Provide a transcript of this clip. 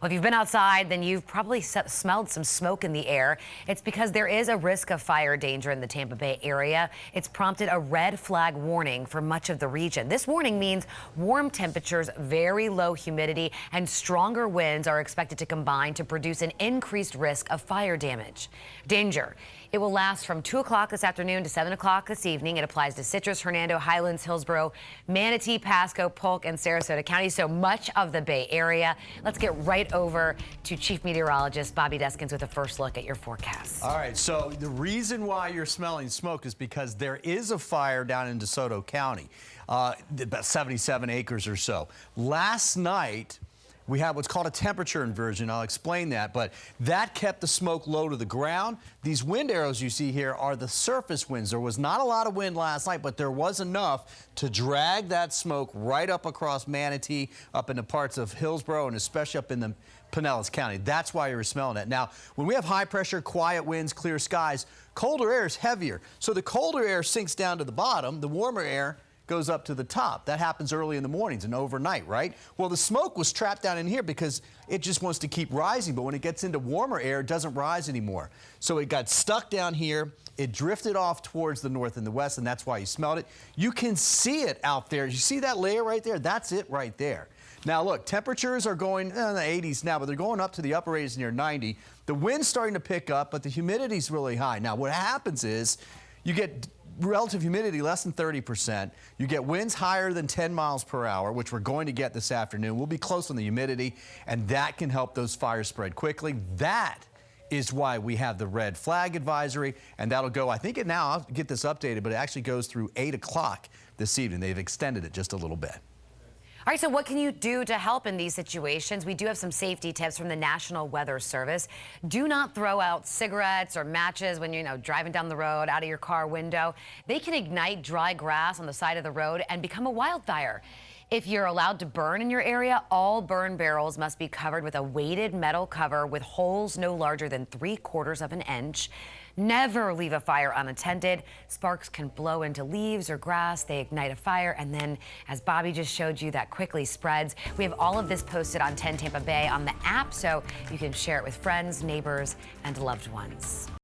Well, if you've been outside, then you've probably smelled some smoke in the air. It's because there is a risk of fire danger in the Tampa Bay area. It's prompted a red flag warning for much of the region. This warning means warm temperatures, very low humidity, and stronger winds are expected to combine to produce an increased risk of fire danger. It will last from 2 o'clock this afternoon to 7 o'clock this evening. It applies to Citrus, Hernando, Highlands, Hillsborough, Manatee, Pasco, Polk, and Sarasota counties, so much of the Bay Area. Let's get right over to Chief Meteorologist Bobby Deskins with a first look at your forecast. All right, so the reason why you're smelling smoke is because there is a fire down in DeSoto County, about 77 acres or so. Last night, we had what's called a temperature inversion. I'll explain that, but that kept the smoke low to the ground. These wind arrows you see here are the surface winds. There was not a lot of wind last night, but there was enough to drag that smoke right up across Manatee, up into parts of Hillsborough, and especially up in the Pinellas County. That's why you were smelling it. Now, when we have high pressure, quiet winds, clear skies, colder air is heavier. So the colder air sinks down to the bottom, the warmer air goes up to the top. That happens early in the mornings and overnight, right? Well, the smoke was trapped down in here because it just wants to keep rising, but when it gets into warmer air, it doesn't rise anymore. So it got stuck down here, it drifted off towards the north and the west, and that's why you smelled it. You can see it out there. You see that layer right there? That's it right there. Now look, temperatures are going in the 80s now, but they're going up to the upper 80s near 90. The wind's starting to pick up, but the humidity's really high. Now what happens is you get relative humidity less than 30%. You get winds higher than 10 miles per hour, which we're going to get this afternoon. We'll be close on the humidity, and that can help those fires spread quickly. That is why we have the red flag advisory, and that'll go, I think now, I'll get this updated, but it actually goes through 8 o'clock this evening. They've extended it just a little bit. All right, so what can you do to help in these situations? We do have some safety tips from the National Weather Service. Do not throw out cigarettes or matches when you're driving down the road out of your car window. They can ignite dry grass on the side of the road and become a wildfire. If you're allowed to burn in your area, all burn barrels must be covered with a weighted metal cover with holes no larger than 3/4 of an inch. Never leave a fire unattended. Sparks can blow into leaves or grass. They ignite a fire, and then, as Bobby just showed you, that quickly spreads. We have all of this posted on 10 Tampa Bay on the app, so you can share it with friends, neighbors, and loved ones.